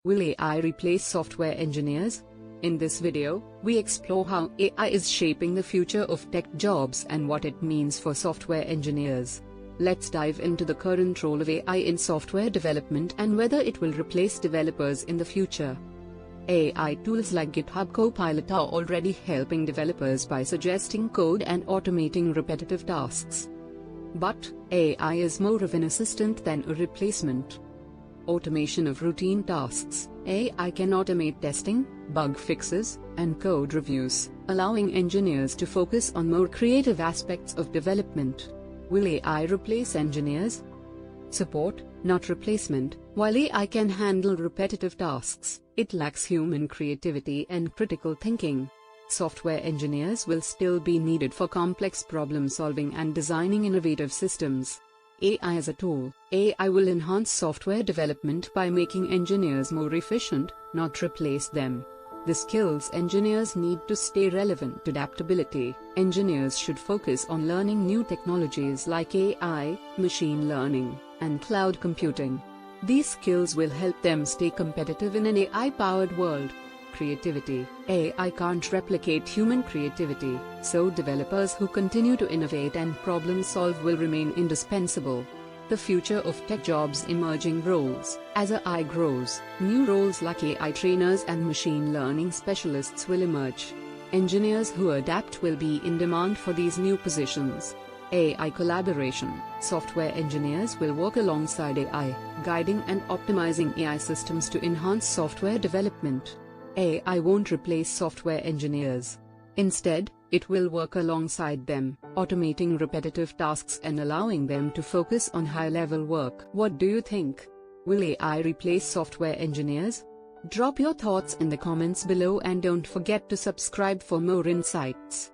Will AI replace software engineers? In this video, we explore how AI is shaping the future of tech jobs and what it means for software engineers. Let's dive into the current role of AI in software development and whether it will replace developers in the future. AI tools like GitHub Copilot are already helping developers by suggesting code and automating repetitive tasks. But AI is more of an assistant than a replacement. Automation of routine tasks. AI can automate testing, bug fixes, and code reviews, allowing engineers to focus on more creative aspects of development. Will AI replace engineers? Support, not replacement. While AI can handle repetitive tasks, it lacks human creativity and critical thinking. Software engineers will still be needed for complex problem solving and designing innovative systems. AI as a tool. AI will enhance software development by making engineers more efficient, not replace them. The skills engineers need to stay relevant. Adaptability. Engineers should focus on learning new technologies like AI, machine learning, and cloud computing. These skills will help them stay competitive in an AI-powered world. Creativity. AI can't replicate human creativity, so developers who continue to innovate and problem solve will remain indispensable. The future of tech jobs. Emerging roles. As AI grows, new roles like AI trainers and machine learning specialists will emerge. Engineers who adapt will be in demand for these new positions. AI collaboration. Software engineers will work alongside AI, guiding and optimizing AI systems to enhance software development. AI won't replace software engineers. Instead, it will work alongside them, automating repetitive tasks and allowing them to focus on high-level work. What do you think? Will AI replace software engineers? Drop your thoughts in the comments below and don't forget to subscribe for more insights.